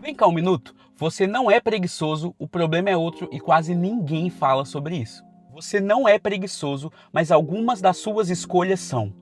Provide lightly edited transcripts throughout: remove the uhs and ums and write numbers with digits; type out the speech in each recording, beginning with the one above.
Vem cá um minuto. Você não é preguiçoso, o problema é outro e quase ninguém fala sobre isso. Você não é preguiçoso, mas algumas das suas escolhas são.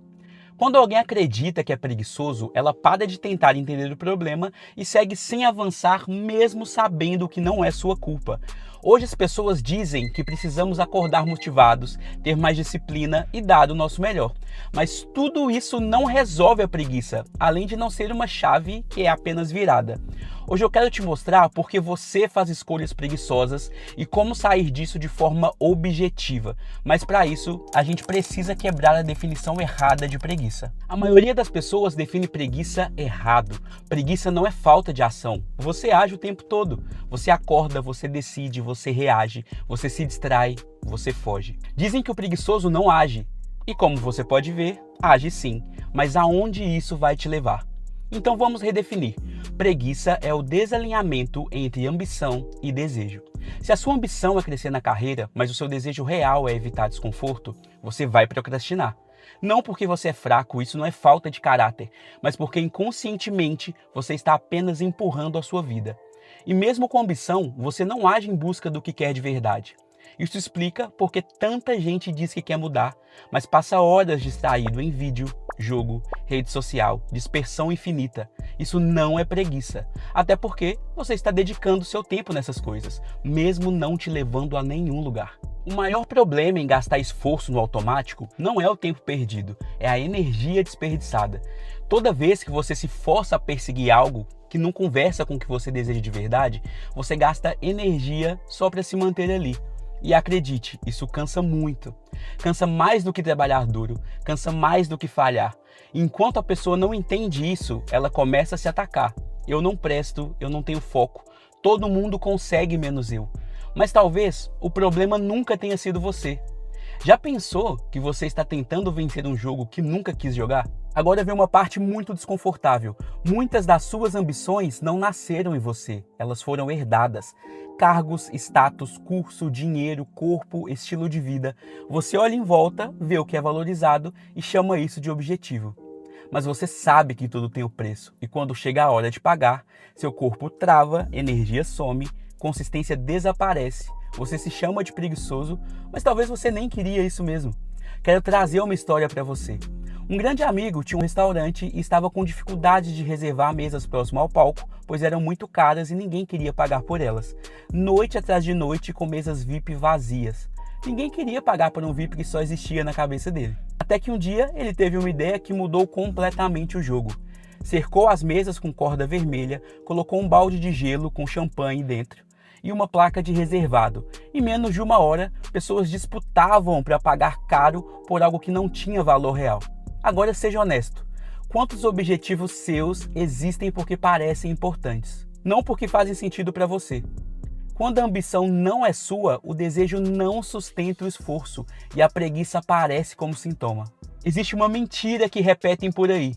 Quando alguém acredita que é preguiçoso, ela para de tentar entender o problema e segue sem avançar, mesmo sabendo que não é sua culpa. Hoje as pessoas dizem que precisamos acordar motivados, ter mais disciplina e dar o nosso melhor. Mas tudo isso não resolve a preguiça, além de não ser uma chave que é apenas virada. Hoje eu quero te mostrar por que você faz escolhas preguiçosas e como sair disso de forma objetiva. Mas para isso, a gente precisa quebrar a definição errada de preguiça. A maioria das pessoas define preguiça errado. Preguiça não é falta de ação. Você age o tempo todo. Você acorda, você decide, você reage, você se distrai, você foge. Dizem que o preguiçoso não age. E como você pode ver, age sim. Mas aonde isso vai te levar? Então vamos redefinir. Preguiça é o desalinhamento entre ambição e desejo. Se a sua ambição é crescer na carreira, mas o seu desejo real é evitar desconforto, você vai procrastinar. Não porque você é fraco, isso não é falta de caráter, mas porque inconscientemente você está apenas empurrando a sua vida. E mesmo com ambição, você não age em busca do que quer de verdade. Isso explica porque tanta gente diz que quer mudar, mas passa horas distraído em vídeo, jogo, rede social, dispersão infinita. Isso não é preguiça, até porque você está dedicando seu tempo nessas coisas, mesmo não te levando a nenhum lugar. O maior problema em gastar esforço no automático não é o tempo perdido, é a energia desperdiçada. Toda vez que você se força a perseguir algo que não conversa com o que você deseja de verdade, você gasta energia só para se manter ali. E acredite, isso cansa muito. Cansa mais do que trabalhar duro, cansa mais do que falhar. Enquanto a pessoa não entende isso, ela começa a se atacar. Eu não presto, eu não tenho foco, todo mundo consegue menos eu. Mas talvez o problema nunca tenha sido você. Já pensou que você está tentando vencer um jogo que nunca quis jogar? Agora vem uma parte muito desconfortável. Muitas das suas ambições não nasceram em você, elas foram herdadas. Cargos, status, curso, dinheiro, corpo, estilo de vida. Você olha em volta, vê o que é valorizado e chama isso de objetivo. Mas você sabe que tudo tem o preço e quando chega a hora de pagar, seu corpo trava, energia some, consistência desaparece. Você se chama de preguiçoso, mas talvez você nem queria isso mesmo. Quero trazer uma história para você. Um grande amigo tinha um restaurante e estava com dificuldade de reservar mesas próximo ao palco, pois eram muito caras e ninguém queria pagar por elas. Noite atrás de noite com mesas VIP vazias. Ninguém queria pagar por um VIP que só existia na cabeça dele. Até que um dia ele teve uma ideia que mudou completamente o jogo. Cercou as mesas com corda vermelha, colocou um balde de gelo com champanhe dentro e uma placa de reservado. Em menos de uma hora, pessoas disputavam para pagar caro por algo que não tinha valor real. Agora seja honesto, quantos objetivos seus existem porque parecem importantes, não porque fazem sentido para você? Quando a ambição não é sua, o desejo não sustenta o esforço e a preguiça aparece como sintoma. Existe uma mentira que repetem por aí.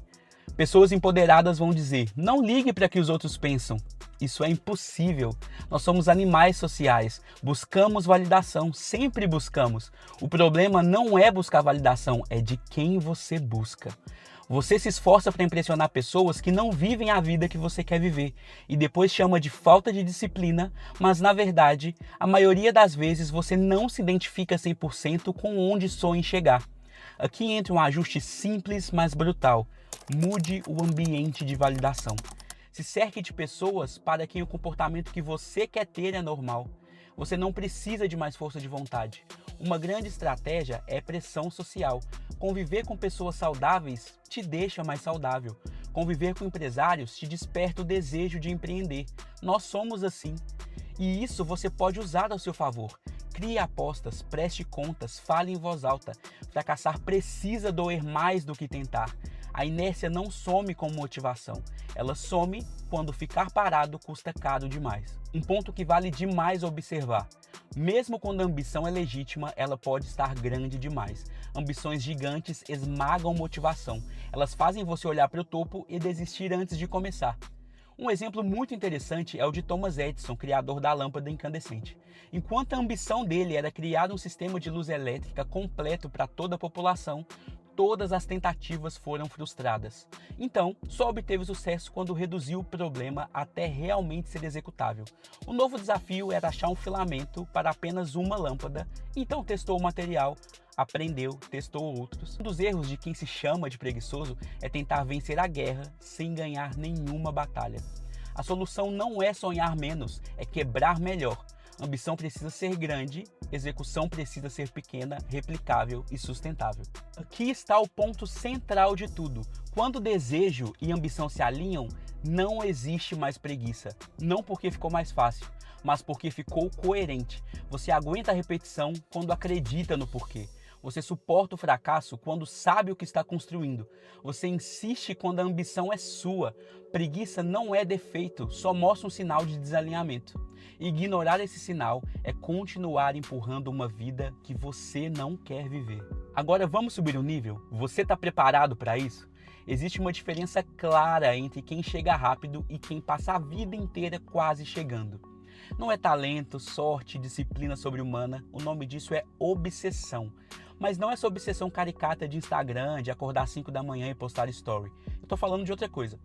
Pessoas empoderadas vão dizer, não ligue para o que os outros pensam. Isso é impossível. Nós somos animais sociais, buscamos validação, sempre buscamos. O problema não é buscar validação, é de quem você busca. Você se esforça para impressionar pessoas que não vivem a vida que você quer viver e depois chama de falta de disciplina, mas na verdade, a maioria das vezes você não se identifica 100% com onde sonha em chegar. Aqui entra um ajuste simples, mas brutal. Mude o ambiente de validação. Se cerque de pessoas para quem o comportamento que você quer ter é normal. Você não precisa de mais força de vontade. Uma grande estratégia é pressão social. Conviver com pessoas saudáveis te deixa mais saudável. Conviver com empresários te desperta o desejo de empreender. Nós somos assim. E isso você pode usar ao seu favor. Crie apostas, preste contas, fale em voz alta. Fracassar precisa doer mais do que tentar. A inércia não some com motivação, ela some quando ficar parado custa caro demais. Um ponto que vale demais observar. Mesmo quando a ambição é legítima, ela pode estar grande demais. Ambições gigantes esmagam motivação. Elas fazem você olhar para o topo e desistir antes de começar. Um exemplo muito interessante é o de Thomas Edison, criador da lâmpada incandescente. Enquanto a ambição dele era criar um sistema de luz elétrica completo para toda a população, todas as tentativas foram frustradas. Então, só obteve sucesso quando reduziu o problema até realmente ser executável. O novo desafio era achar um filamento para apenas uma lâmpada, então testou o material, aprendeu, testou outros. Um dos erros de quem se chama de preguiçoso é tentar vencer a guerra sem ganhar nenhuma batalha. A solução não é sonhar menos, é quebrar melhor. Ambição precisa ser grande, execução precisa ser pequena, replicável e sustentável. Aqui está o ponto central de tudo. Quando desejo e ambição se alinham, não existe mais preguiça. Não porque ficou mais fácil, mas porque ficou coerente. Você aguenta a repetição quando acredita no porquê. Você suporta o fracasso quando sabe o que está construindo. Você insiste quando a ambição é sua. Preguiça não é defeito, só mostra um sinal de desalinhamento. Ignorar esse sinal é continuar empurrando uma vida que você não quer viver. Agora vamos subir o nível? Você está preparado para isso? Existe uma diferença clara entre quem chega rápido e quem passa a vida inteira quase chegando. Não é talento, sorte, disciplina sobre-humana, o nome disso é obsessão. Mas não é essa obsessão caricata de Instagram, de acordar às 5 da manhã e postar story. Eu tô falando de outra coisa.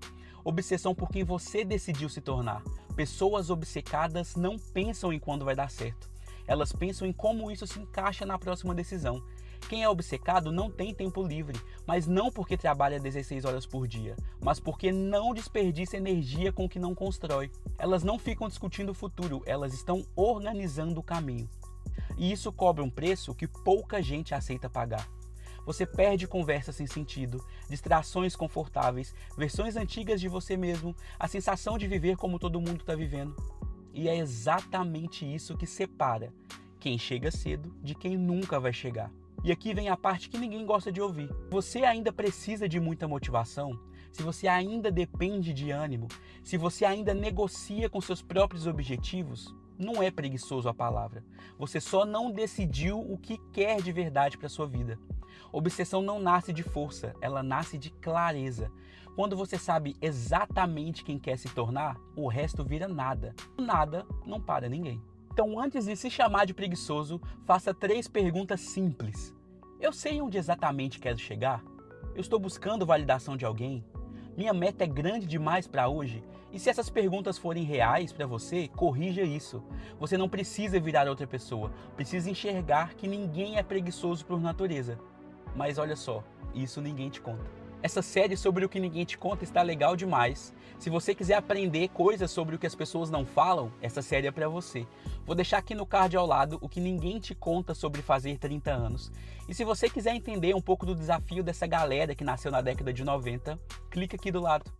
Obsessão por quem você decidiu se tornar. Pessoas obcecadas não pensam em quando vai dar certo. Elas pensam em como isso se encaixa na próxima decisão. Quem é obcecado não tem tempo livre, mas não porque trabalha 16 horas por dia, mas porque não desperdiça energia com o que não constrói. Elas não ficam discutindo o futuro, elas estão organizando o caminho. E isso cobra um preço que pouca gente aceita pagar. Você perde conversas sem sentido, distrações confortáveis, versões antigas de você mesmo, a sensação de viver como todo mundo está vivendo. E é exatamente isso que separa quem chega cedo de quem nunca vai chegar. E aqui vem a parte que ninguém gosta de ouvir. Você ainda precisa de muita motivação? Se você ainda depende de ânimo? Se você ainda negocia com seus próprios objetivos? Não é preguiçoso a palavra. Você só não decidiu o que quer de verdade para sua vida. Obsessão não nasce de força, ela nasce de clareza. Quando você sabe exatamente quem quer se tornar, o resto vira nada. Nada não para ninguém. Então, antes de se chamar de preguiçoso, faça 3 perguntas simples. Eu sei onde exatamente quero chegar? Eu estou buscando validação de alguém? Minha meta é grande demais para hoje? E se essas perguntas forem reais para você, corrija isso. Você não precisa virar outra pessoa, precisa enxergar que ninguém é preguiçoso por natureza. Mas olha só, isso ninguém te conta. Essa série sobre o que ninguém te conta está legal demais. Se você quiser aprender coisas sobre o que as pessoas não falam, essa série é para você. Vou deixar aqui no card ao lado o que ninguém te conta sobre fazer 30 anos. E se você quiser entender um pouco do desafio dessa galera que nasceu na década de 90, clica aqui do lado.